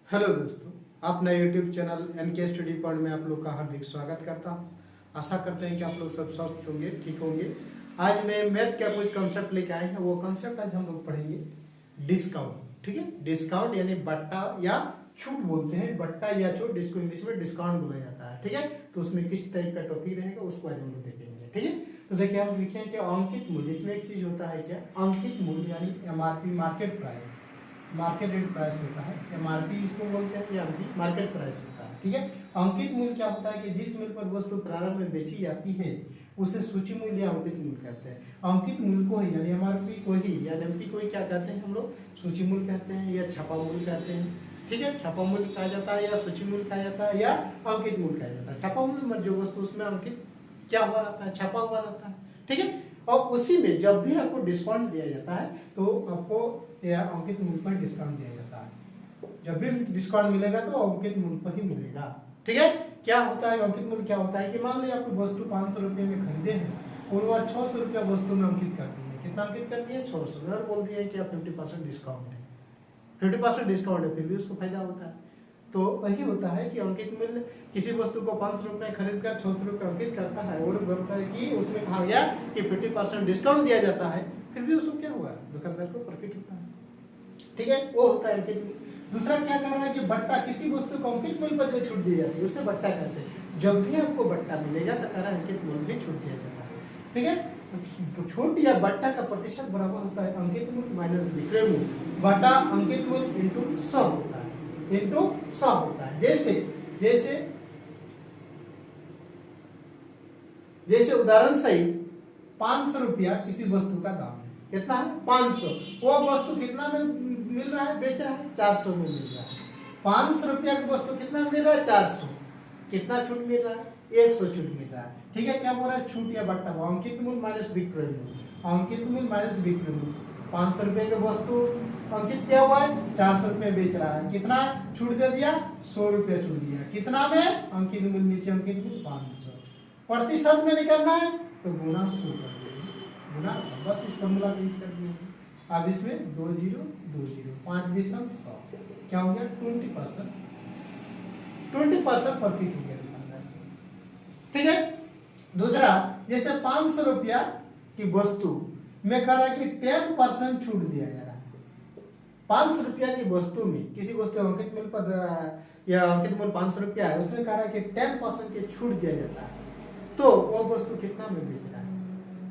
Hello दोस्तों, अपना YouTube channel NK study point में आप लोग का हार्दिक स्वागत करता हूं। आशा करते हैं कि आप लोग सब स्वस्थ होंगे, ठीक होंगे। आज मैं मैथ का कुछ कंसेप्ट लेके आए हैं। वो कंसेप्ट आज हम लोग पढ़ेंगे डिस्काउंट। ठीक है, डिस्काउंट यानी बट्टा या छूट बोलते हैं। बट्टा या छूट, जिसको इंग्लिश में डिस्काउंट बोला जाता है। ठीक है, तो उसमें किस टाइप का टॉपिक रहेगा उसको आज हम लोग देखेंगे। ठीक है, तो देखिए हम लिखे कि अंकित मूल्य। इसमें एक चीज होता है क्या, अंकित मूल्य यानी MRP, market price, market rate price होता है। एमआरपी इसको बोलते हैं, एमपी मार्केट प्राइस होता है। ठीक है, अंकित मूल्य क्या होता है कि जिस मूल्य पर वस्तु प्रारंभ में बेची जाती है उसे सूची मूल्य या अंकित मूल्य कहते हैं। अंकित मूल्य को ही यानी एमआरपी को ही या एमपी को ही क्या कहते हैं हम लोग, सूची मूल्य कहते हैं या छपा मूल्य कहते हैं। ठीक है, छपा मूल्य कहा जाता है या सूची मूल्य कहा जाता है या अंकित मूल्य कहा जाता है। छपा मूल्य में जो वस्तु उसमें अंकित क्या हुआ रहता है, छपा हुआ रहता है। ठीक है, और उसी में जब भी आपको डिस्काउंट दिया जाता है तो आपको या अंकित मूल्य पर डिस्काउंट दिया जाता है। जब भी डिस्काउंट मिलेगा तो अंकित मूल्य पर ही मिलेगा। ठीक है, क्या होता है अंकित मूल्य, क्या होता है कि मान लीजिए आपको वस्तु 500 रुपये में खरीदे हैं और वह 600 रुपया वस्तु में अंकित कर दी है। कितना अंकित कर दिया, 600 में, और बोल दिया कि आप 50% डिस्काउंट है। 50% डिस्काउंट है, फिर भी उसको फायदा होता है। तो वही होता है कि अंकित मूल्य किसी वस्तु को 500 रुपये खरीद कर 600 रुपये अंकित करता है और बोलता है कि उसमें कहा गया कि 50% डिस्काउंट दिया जाता है, फिर भी उसको क्या हुआ, दुकानदार को प्रॉफिट होता है। ठीक है, वो होता है अंकित मूल्य। दूसरा क्या कर रहा है कि बट्टा, किसी वस्तु को अंकित मूल्य पर जो छूट दी जाती है उसे बट्टा कहते हैं। जब भी आपको बट्टा मिलेगा तो कह रहा है अंकित मूल्य भी छूट दिया जाता है। ठीक है, तो छूट या बट्टा का प्रतिशत बराबर होता है अंकित मूल्य माइनस विक्रय मूल्य बटा अंकित मूल्य इंटू सब होता है, इंटू सब होता है। जैसे जैसे जैसे उदाहरण सहित 500 रुपया किसी वस्तु का दाम है। कितना है, 500। वो वस्तु कितना में मिल रहा है, बेच रहा है, 400 में मिल रहा है। 500 रुपया की वस्तु कितना मिल रहा है, 400। कितना छूट मिल रहा है, 100 छूट मिल रहा है। ठीक है, क्या बोल रहा है, छूट या बट्टा, अंकित मूल्य माइनस विक्रय मूल्य, अंकित मूल्य माइनस विक्रय मूल्य। 500 रुपये की वस्तु अंकित क्या हुआ है, 400 रुपये बेच रहा है। कितना छूट दे दिया, 100 रुपये छूट दिया। कितना में, अंकित मूल्य नीचे अंकित मूल्य 500। प्रतिशत में निकलना है तो गुना 100 कर दिए, गुना 100, बस इस फॉर्मूला को यूज कर दिए। अब इसमें 2 0 2 0, 5 विषम 100, क्या हो गया 20%, 20% प्रॉफिट हो गया दुकानदार। ठीक है, दूसरा जैसे 500 रुपया की वस्तु में कह रहा है कि 10% छूट दिया जा रहा है। 500 रुपया की वस्तु में, किसी वस्तु अंकित मूल्य पर या अंकित मूल्य 500 रुपया है, उसमें कह रहा है कि 10% की छूट दिया जाता है, तो वो वस्तु कितना में बेच रहा है।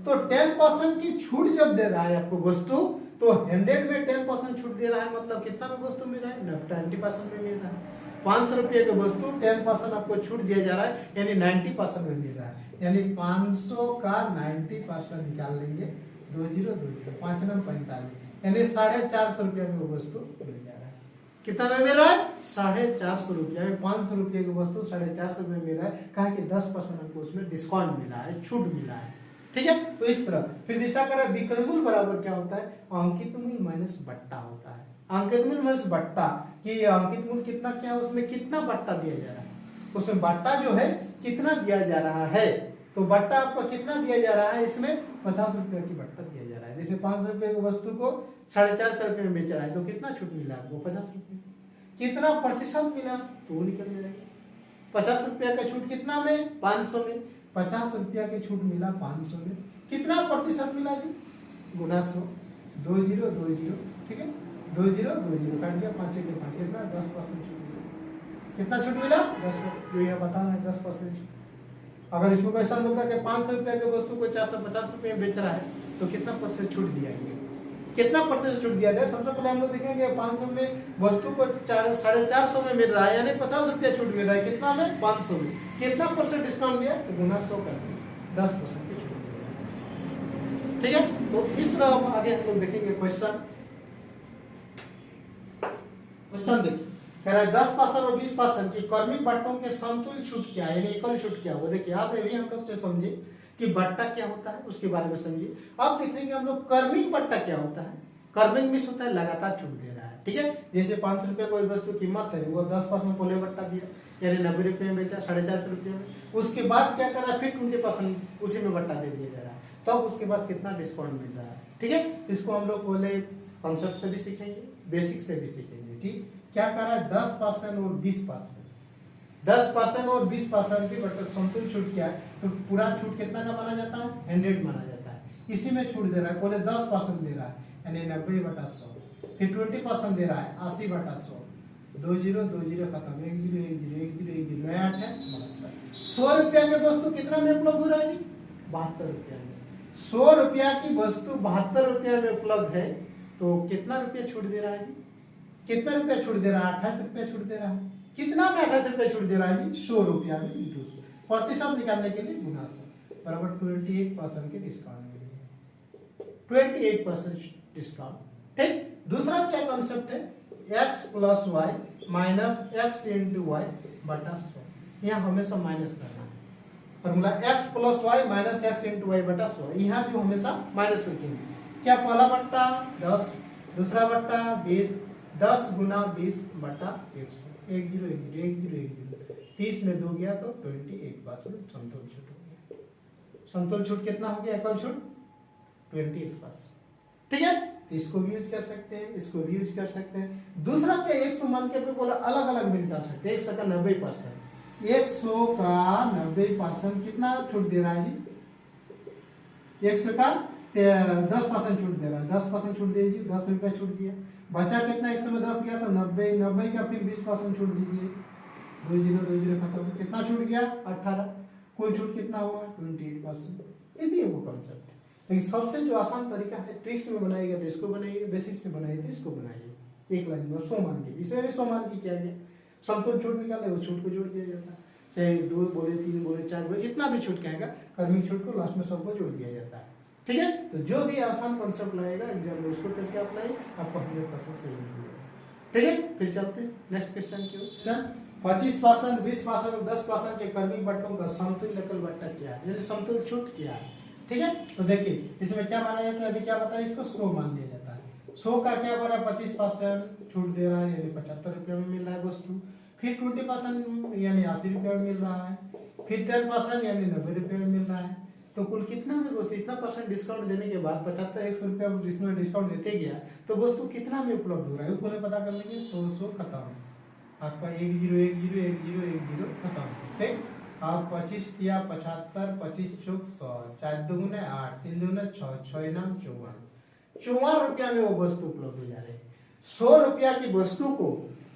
तो 10% की छूट जब दे रहा है आपको वस्तु, तो 100 में 10% छूट दे रहा है, मतलब कितना में वस्तु मिल रहा है, 90% में मिल रहा है। 500 रुपये की वस्तु 10% आपको छूट दिया जा रहा है, यानी 90% में मिल रहा है। यानी 500 का 90% निकाल लेंगे, 2 0 2 0, 5 9 45, यानी 450 रुपया में वो वस्तु मिल जा रहा है। कितना में मिल रहा है, 450 रुपया में। 500 रुपये की वस्तु 450 रुपये में मिल रहा है, कहा कि 10% आपको उसमें डिस्काउंट मिला है, छूट मिला है। ठीक है, तो इस तरह फिर दिशा करें, विक्रय मूल्य बराबर क्या होता है, अंकित मूल्य माइनस बट्टा होता है। अंकित मूल्य माइनस बट्टा, कि अंकित मूल्य कितना, क्या है उसमें कितना बट्टा दिया जा रहा है, उसमें बट्टा जो है कितना दिया जा रहा है। तो बट्टा आपको कितना दिया जा रहा है, इसमें 50 रुपये की बट्टा दिया जा रहा है। जैसे 500 रुपये की वस्तु को 450 रुपये में बेच रहा है, तो कितना छूट मिला आपको, 50 रुपये। कितना प्रतिशत मिला, तो वो निकल जाएगा। 50 रुपया का छूट कितना में, 500 में। 50 रुपया की छूट मिला 500 में, कितना प्रतिशत मिला जी, गुना 100, 2 0 2 0। ठीक है, 2 0 2 0 काट दिया, 5 के 5, कितना 10% छूट मिला। कितना छूट मिला, 10%। जो यह बता रहा है 10%। अगर इसको क्वेश्चन बोलता है कि 500 रुपया की वस्तु को 450 रुपये में बेच रहा है, तो कितना प्रतिशत छूट दिया है, कितना प्रतिशत छूट दिया जाए। सबसे पहले हम लोग देखेंगे 500 में वस्तु को 450 में मिल रहा है, यानी 50 रुपया छूट मिल रहा है। कितना में, 500 में। कितना परसेंट डिस्काउंट दिया, तो गुना 100 कर दिया, 10% की छूट दिया। ठीक है, तो इस तरह हम आगे हम लोग देखेंगे क्वेश्चन। क्वेश्चन देखिए, कह रहा है 10% और 20% की क्रमिक बट्टों के समतुल्य छूट क्या है, यानी एकल छूट क्या हो। देखिए आप अभी हम लोग समझे कि बट्टा क्या होता है, उसके बारे में समझिए। अब देखेंगे हम लोग क्रमिक बट्टा क्या होता है। क्रमिक मीन्स होता है लगातार छूट दे रहा है। ठीक है, जैसे 500 रुपये कोई वस्तु कीमत है, वो 10% पहले बट्टा दिया, यानी 90 रुपये में बेचा, 450 रुपये में। उसके बाद क्या कर रहा है, फिर 20% उसी में बट्टा दे दिया जा रहा है, तब उसके बाद कितना डिस्काउंट मिल रहा है। ठीक है, इसको हम लोग बोले कॉन्सेप्ट से भी सीखेंगे, बेसिक से भी सीखेंगे। ठीक, क्या कर रहा है 10% और 20%, 10% और 20% की बट समतुल्य छूट क्या है, तो पूरा छूट कितना का माना जाता है 100 माना जाता है। इसी में छूट दे रहा है, पहले 10% दे रहा है यानी 90/100, फिर 20% दे रहा है 80/100, 2 0 2 0 खत्म, 1 0 1 0 1 0 1 0 नया 8 है 72। 100 रुपया के वस्तु कितना में उपलब्ध हो रहा है जी 72 रुपया में। 100 रुपया की वस्तु 72 रुपया में उपलब्ध है, तो कितना रुपया छूट दे रहा है जी, कितना रुपया छूट दे रहा है 28 रुपया छूट दे रहा है। कितना में 28 रुपया छूट दे रहा है जी 100 रुपया में इंटू 100, प्रतिशत निकालने के लिए गुना 100 बराबर 28% के डिस्काउंट मिलेगा, 28% डिस्काउंट। ठीक, दूसरा क्या कॉन्सेप्ट है x plus y minus x into y बटा 100, यहाँ हमेशा माइनस करना है formula x plus y minus x into y बटा 100, यहाँ जो हमेशा माइनस रखेंगे। क्या पहला बट्टा 10, दूसरा बट्टा 20, 10 गुना 20 बटा 100, 1 0 1 0 1 0 1 0, 30 में 2 गया तो 28% समतुल्य छूट हो गया। समतुल्य छूट कितना हो गया, एकल छूट 28%। ठीक है, तो इसको भी यूज कर सकते हैं, इसको भी यूज कर सकते हैं। दूसरा क्या 100 मान के बोला अलग अलग भी निकाल सकते हैं। 100 का 90%, 100 का 90% कितना छूट दे रहा है जी, 100 का 10% छूट दे रहा है, 10% छूट दीजिए, 10 रुपया छूट दिया, बचा कितना 100 में 10 गया तो 90, 90 का फिर 20% छूट दीजिए, 2 0 2 0 खत्म, कितना छूट गया 18, कुल छूट कितना हुआ 28%। ये भी वो कॉन्सेप्ट है, लेकिन सबसे जो आसान तरीका है ट्रिक्स में बनाएगा तो इसको बनाइए, बेसिक से बनाइए तो इसको बनाइए, एक लाइन में 100 मान के, इसमें भी 100 मान के किया गया, समतुल्य छूट निकाले उस छूट को जोड़ दिया जाता है, चाहे 2 बोले 3 बोले 4 बोले जितना भी छूट कहेगा कर्मिक छूट को लास्ट में सबको जोड़ दिया जाता है। ठीक है, तो जो भी आसान कॉन्सेप्ट लाएगा एग्जाम में उसको करके अप्लाई आपको 100% सही मिलेगा। ठीक है, फिर चलते हैं नेक्स्ट क्वेश्चन की ओर। सर 25%, 20% और 10% के कर्मिक बट्टों का समतुल्य एकल बट्टा क्या है, यानी समतुल्य छूट क्या है। ठीक है, तो देखिए इसमें क्या माना जाता है, अभी क्या बताया, इसको 100 मान लिया जाता है। 100 का क्या बना 25% छूट दे रहा है यानी 75 रुपया में मिल रहा है वस्तु, फिर 20% यानी 80 रुपया में मिल रहा है, फिर 10% यानी 90 रुपया में मिल रहा है। तो कुल कितना में वस्तु, इतना परसेंट डिस्काउंट देने के बाद 75 100 रुपया इसमें डिस्काउंट देते गया तो वस्तु कितना में उपलब्ध हो रहा है वो पहले पता कर लेंगे। 100 खत्म, आपका 1 0 1 0 1 0 1 0 खत्म। ठीक, आप 25 किया 75, 25 चौक 100, 4 दूने 8, 3 दूने 6, 6 नाम 54 रुपया में वो वस्तु उपलब्ध हो जा रही है। 100 रुपया की वस्तु को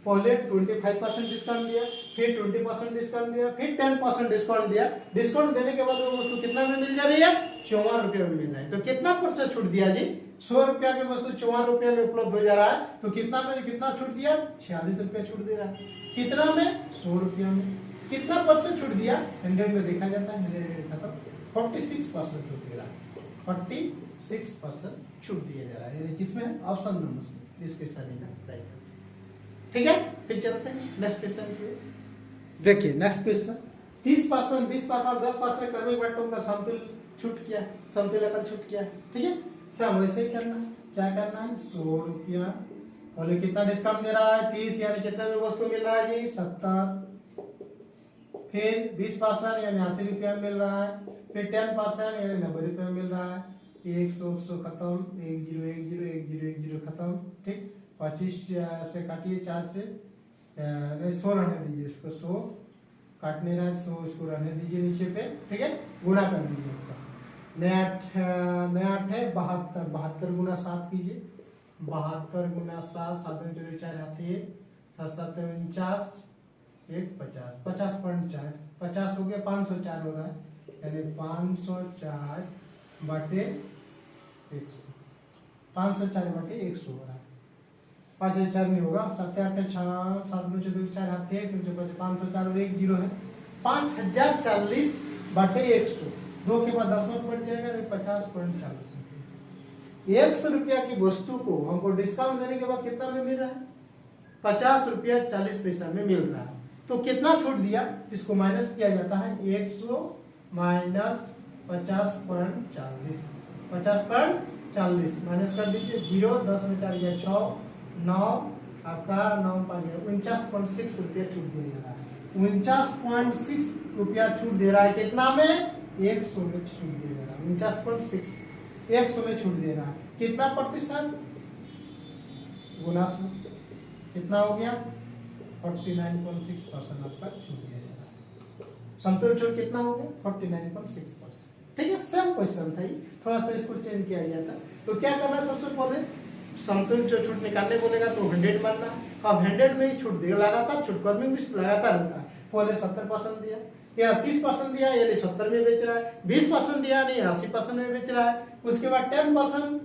पहले 25% डिस्काउंट दिया, फिर 20% डिस्काउंट दिया, फिर 10% डिस्काउंट दिया। डिस्काउंट देने के बाद वो वस्तु कितना में मिल जा रही है 54 रुपया में मिल रहा है। तो कितना परसेंट छूट दिया जी, 100 रुपया की वस्तु 54 रुपया में उपलब्ध हो जा रहा है, तो कितना में कितना छूट दिया 46 रुपया छूट दे रहा है। कितना में 100 रुपया में, कितना परसेंट छूट दिया 100 में देखा जाता है, 100 खत्म, 46% छूट दे रहा है, 46% छूट दिया जा रहा है, यानी किसमें ऑप्शन नंबर सी, इस क्वेश्चन का राइट आंसर। ठीक है, फिर चलते हैं नेक्स्ट क्वेश्चन पे। देखिए नेक्स्ट क्वेश्चन 30%, 20% और 10% कर्मिक बट्टों का समतुल्य छूट किया, समतुल्य एकल छूट किया। ठीक है, सब वैसे ही करना है। क्या करना है 100 रुपया, पहले कितना डिस्काउंट दे रहा है 30 यानी कितना में वस्तु मिल रहा है जी 70, फिर 20% यानी 80 रुपया मिल रहा है, फिर 10% यानी 90 रुपया मिल रहा है, 100 खत्म, 1 0 1 0 1 0 1 0 खत्म। ठीक, 25 से काटिए 4 से, नहीं 100 रहने दीजिए, इसको 100 काटने रहा है, 100 इसको रहने दीजिए नीचे पे। ठीक है, गुणा कर दीजिए उसका, नया 8 है 72, 72 गुना 7 कीजिए, 72 गुना 7, 7 में 4 आती है, 7 7 49, 1 50, 50.4, 50 हो गया, 504 हो रहा है, यानी 504 बटे 100, 504 बटे 100 हो रहा है। 5 से 4 नहीं होगा, 7 8 6 7 में 4 आते हैं, फिर 504 और 1 0 है, 5040 बटे 100, 2 के बाद 10 में बढ़ जाएगा, 50.40। 100 रुपया की वस्तु को हमको डिस्काउंट देने के बाद कितना में मिल रहा है 50 रुपया 40 पैसा में मिल रहा है। तो कितना छूट दिया, इसको माइनस किया जाता है, 100 माइनस 50.40, 50.40 माइनस कर दीजिए, 0 10 में 4 गया 6, 9 आपका 9 5 49.6 रुपया छूट दे रहा है, 49.6 रुपया छूट दे रहा है, कितना में 100 में छूट दे रहा है, 49.6 100 में छूट दे रहा है, कितना प्रतिशत गुना 100 कितना हो गया 49.6% आपका छूट दिया जा रहा है। समतुल्य छूट कितना हो गया 49.6%। ठीक है, सेम क्वेश्चन था, थोड़ा सा इसको चेंज किया गया था। तो क्या करना है, सबसे पहले समतुल्य जो छूट निकालने बोलेगा तो 100 मानना। अब 100 में ही छूट देगा, लगातार छूट कर्मिंग भी लगातार होता है। पहले 70% दिया या 30% दिया यानी 70 में बेच रहा है, 20% दिया यानी 80% में बेच रहा है, उसके बाद 10%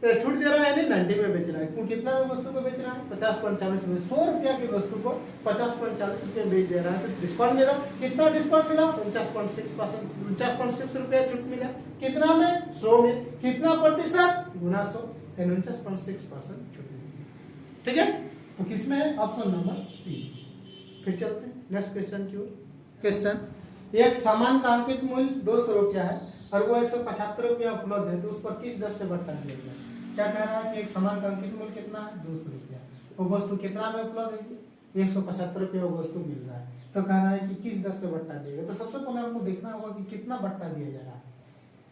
छूट दे रहा है यानी 90 में बेच रहा है। क्यों कितना में वस्तु को बेच रहा है 50.40 में, 100 रुपया की वस्तु को 50.40 रुपये बेच दे रहा है। तो डिस्काउंट मिला, कितना डिस्काउंट मिला 49.6%, 49.6 रुपया छूट मिला। कितना में 100 में, कितना प्रतिशत गुना 100 यानी 49.6% छूट मिली। ठीक है, तो किसमें है ऑप्शन नंबर सी। फिर चलते हैं नेक्स्ट क्वेश्चन की ओर। क्वेश्चन, एक सामान का अंकित मूल्य 200 रुपया है और वो 175 रुपया उपलब्ध है, तो उस पर किस दर से बट्टा दिया गया। क्या कह रहा है कि एक सामान का अंकित मूल्य कितना है 200 रुपया, वो वस्तु कितना में उपलब्ध है 175 रुपया वो वस्तु मिल रहा है, तो कह रहा है कि किस दर से बट्टा दिएगा। तो सबसे पहले आपको देखना होगा कि कितना बट्टा दिया जा रहा है,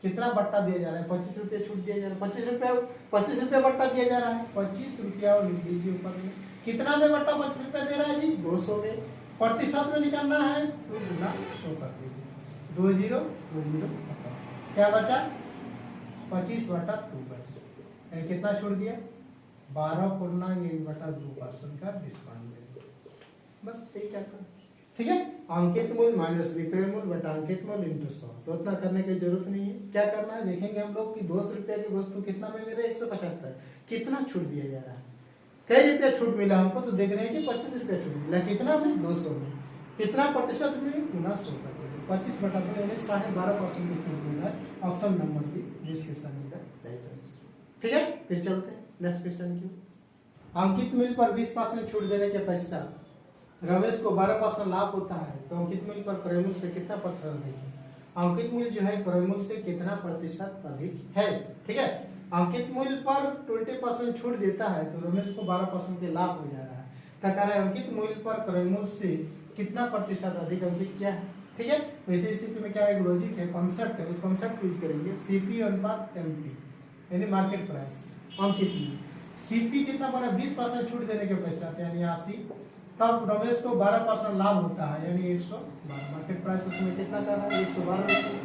कितना बट्टा दिया जा रहा है। 25 रुपया छूट दिया जा रहा है, 25 रुपया बट्टा दिया जा रहा है, 25 रुपया और लिख दीजिए ऊपर में। कितना में बट्टा 25 रुपया दे रहा है जी 200 में, प्रतिशत में निकालना है तो गुना 100 कर दीजिए, 20 क्या बचा 25/2 यानी कितना छोड़ दिया 12.1/2% का डिस्काउंट मिलेगा। बस यही क्या करना। ठीक है, अंकित मूल्य माइनस विक्रय मूल्य बटा अंकित मूल्य इंटू 100, तो उतना करने की जरूरत नहीं है। क्या करना है देखेंगे हम लोग कि 200 रुपया की वस्तु कितना में मिले 175, कितना छूट दिया जा रहा है, कई रुपया छूट मिला हमको, तो देख रहे हैं कि 25 रुपया छूट मिला, कितना में 200 में, कितना प्रतिशत में गुना 100 का 25/2 यानी 12.5% की छूट मिला है। ऑप्शन नंबर बी जिस क्वेश्चन का राइट आंसर। ठीक है, फिर चलते हैं नेक्स्ट क्वेश्चन की। अंकित मूल्य पर 20% छूट देने के पश्चात रमेश को 12% लाभ होता है, तो अंकित मूल्य पर क्रय मूल्य से कितना प्रतिशत अधिक है। अंकित मूल्य जो है क्रय मूल्य से कितना प्रतिशत अधिक है। ठीक है, अंकित मूल्य पर 20% छूट देता है तो रमेश को 12% के लाभ हो जा रहा है। क्या कह रहा है अंकित मूल्य पर क्रय मूल्य से कितना प्रतिशत अधिक अंकित क्या है। ठीक है, वैसे स्थिति में क्या एक लॉजिक है, कॉन्सेप्ट है, उस कॉन्सेप्ट यूज करेंगे सीपी अनुपात एमपी यानी मार्केट प्राइस अंकित मूल्य। सीपी कितना बना 20% छूट देने के पश्चात यानी 80, तब रमेश को 12% लाभ होता है यानी 112, मार्केट प्राइस उसमें कितना कर रहा है 112 रुपये।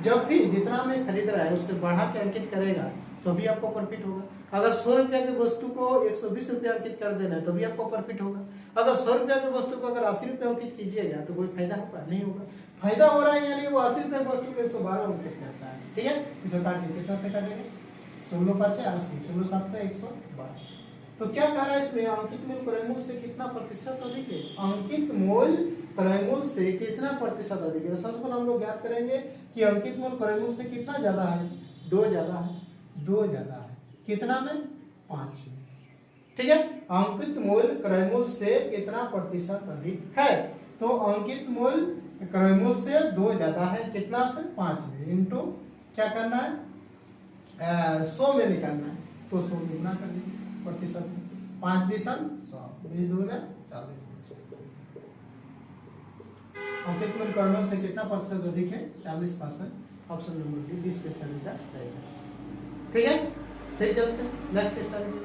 जब भी जितना में खरीद रहा है उससे बढ़ा के अंकित करेगा तो भी आपको प्रॉफिट होगा। अगर 100 रुपया की वस्तु को 120 रुपया अंकित कर देना है तो भी आपको प्रॉफिट होगा। अगर 100 रुपया की वस्तु को अगर 80 रुपया अंकित कीजिएगा तो कोई फायदा होगा नहीं होगा, फायदा हो रहा है यानी वो 80 रुपया वस्तु को 112 अंकित करता है। ठीक है, इसे काट के कितना से काटेंगे 16 5 80, 16 7 112। तो क्या कह रहा है इसमें अंकित मूल्य क्रय मूल्य से कितना प्रतिशत अधिक है, अंकित मूल्य क्रय मूल्य से कितना प्रतिशत अधिक है। सबसे पहले हम लोग याद करेंगे कि अंकित मूल्य क्रय मूल्य से कितना ज्यादा है 2 ज्यादा है, 2 ज्यादा है, कितना में 5 में। ठीक है, अंकित मूल्य क्रय मूल्य से कितना प्रतिशत अधिक है, तो अंकित मूल्य क्रय मूल्य से 2 ज्यादा है, कितना से 5 में, इंटू क्या करना है 100 में निकालना है, तो 100 गुना कर दीजिए प्रतिशत में, 5 20 100 20 2 40। अंकित मूल्य क्रय मूल्य से कितना प्रतिशत अधिक है 40%। ऑप्शन नंबर डी 20% का राइट आंसर। ठीक है, फिर चलते हैं नेक्स्ट क्वेश्चन की।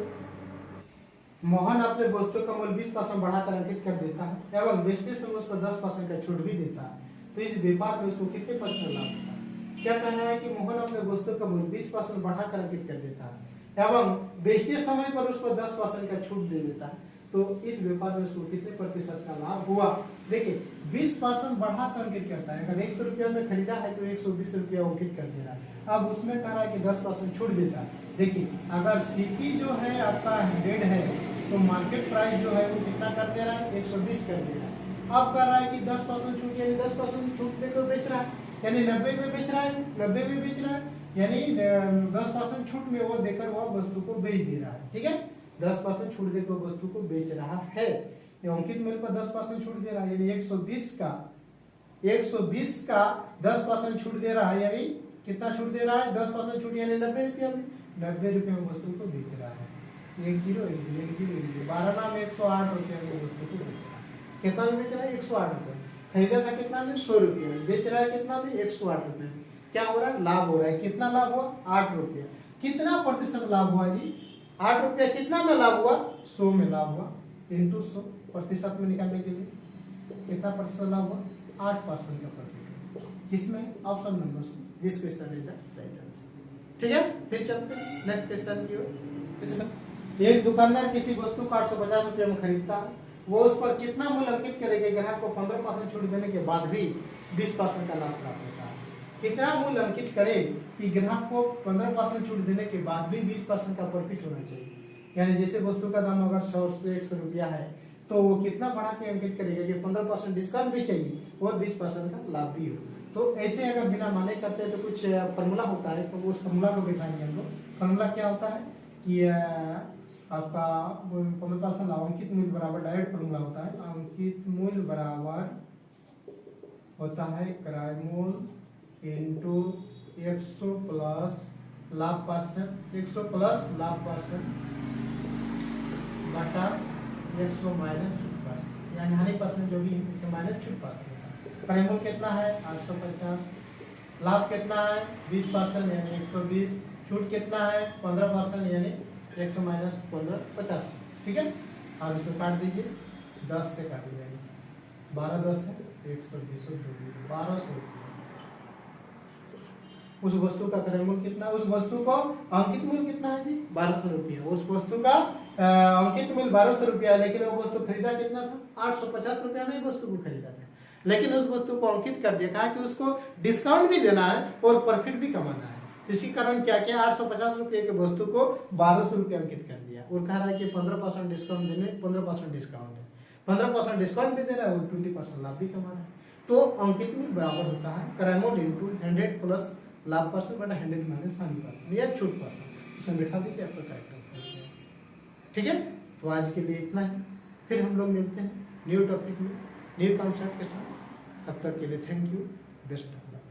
मोहन अपने वस्तु का मूल्य 20% बढ़ाकर अंकित कर देता है एवं बेचते समय उस पर 10% का छूट भी देता है, तो इस व्यापार में उसको कितने प्रतिशत लाभ होता है। क्या कहना है कि मोहन अपने वस्तु का मूल्य 20% बढ़ाकर अंकित कर देता है एवं बेचते समय पर उस पर 10% का छूट दे देता है, तो इस व्यापार में उसको कितने प्रतिशत का लाभ हुआ। देखिए 20% बढ़ाकर अंकित करता है, अगर 100 रुपया में खरीदा है तो 120 रुपया अंकित कर दे रहा है। अब उसमें कह रहा है कि 10% छूट देता है। देखिए अगर सीपी जो है आपका 100 है तो मार्केट प्राइस जो है वो कितना कर दे रहा है 120 कर दे रहा है। अब कह रहा है कि 10% छूट यानी 10% छूट देकर बेच रहा है, यानी 90 में बेच रहा है, 90 में बेच रहा है यानी 10% छूट में वो देकर वह वस्तु को बेच दे रहा है। ठीक है, 10% छूट देकर वस्तु को बेच रहा है, अंकित मूल्य पर 10% छूट दे रहा है यानी 120 का 10% छूट दे रहा है, यानी कितना छूट दे रहा है 10% छूट यानी 90 रुपया में, 90 रुपये में वस्तु को बेच रहा है। 12 नाम 108 रुपये में वस्तु को बेच रहा है। कितना में बेच रहा है 108 रुपये, खरीदा था कितना में 100 रुपये में, बेच रहा है कितना में 108 रुपये में। क्या हो रहा है लाभ हो रहा है, कितना लाभ हुआ 8 रुपया। कितना प्रतिशत लाभ हुआ जी 8 रुपया, कितना में लाभ हुआ 100 में लाभ हुआ इंटू 100 प्रतिशत में निकालने के लिए कितना प्रतिशत लाभ हुआ 8% का प्रॉफिट किसमें option number see this question is the right answer. ठीक है, फिर चलते हैं नेक्स्ट क्वेश्चन की ओर। क्वेश्चन एक दुकानदार किसी वस्तु को 850 रुपये में खरीदता है, वो उस पर कितना मूल्य अंकित करेगा ग्राहक को 15% छूट देने के बाद भी 20% का लाभ प्राप्त होता है। कितना मूल्य अंकित करे कि ग्राहक को 15% छूट देने के बाद भी 20% का प्रॉफिट होना चाहिए। यानी जैसे वस्तु का दाम अगर 100 से 100 रुपया है तो वो कितना बढ़ा के अंकित करेगा कि 15% डिस्काउंट भी चाहिए और 20% का लाभ भी हो। तो ऐसे अगर बिना माने करते हैं तो कुछ फॉर्मूला होता है, तो उस फॉर्मूला को बिठाएंगे हम लोग। फॉर्मूला क्या होता है कि आपका 15% लाभ अंकित मूल्य बराबर डायरेक्ट फॉर्मूला होता है, अंकित मूल्य बराबर होता है क्रय मूल्य इंटू 100 प्लस लाभ परसेंट 100 प्लस लाभ परसेंट बटा 100 माइनस छूट परसेंट, यानी हानि परसेंट जो भी 100 माइनस छूट परसेंट। क्रय मूल्य कितना है 850, लाभ कितना है 20% यानी 120, छूट कितना है 15% यानी 100 माइनस 15 85। ठीक है, आप इसे काट दीजिए 10 से काट दीजिए 12 10 है 120 1200। उस वस्तु का क्रय मूल्य कितना, उस वस्तु को अंकित मूल्य कितना है जी 1200 रुपया। उस वस्तु का अंकित मूल्य 1200 रुपया है, लेकिन वो वस्तु खरीदा कितना था 850 रुपया में वस्तु को खरीदा था, लेकिन उस वस्तु को अंकित कर दिया, कहा कि उसको डिस्काउंट भी देना है और प्रॉफिट भी कमाना है। इसी कारण क्या किया 850 रुपये के वस्तु को 1200 रुपये अंकित कर दिया और कह रहा है कि 15% डिस्काउंट देने 15% डिस्काउंट है, 15% डिस्काउंट भी दे रहा है और 20% लाभ भी कमा रहा है। तो अंकित मूल्य बराबर होता है क्रय मूल्य इंटू 100 प्लस लाभ परसेंट बटा 100 माइनस हानि परसेंट या छूट परसेंट, इसमें बैठा दीजिए आपका करेक्ट आंसर। ठीक है, तो आज के लिए इतना ही, फिर हम लोग मिलते हैं न्यू टॉपिक में न्यू कॉन्सेप्ट के साथ। तब तक के लिए thank you, best of luck.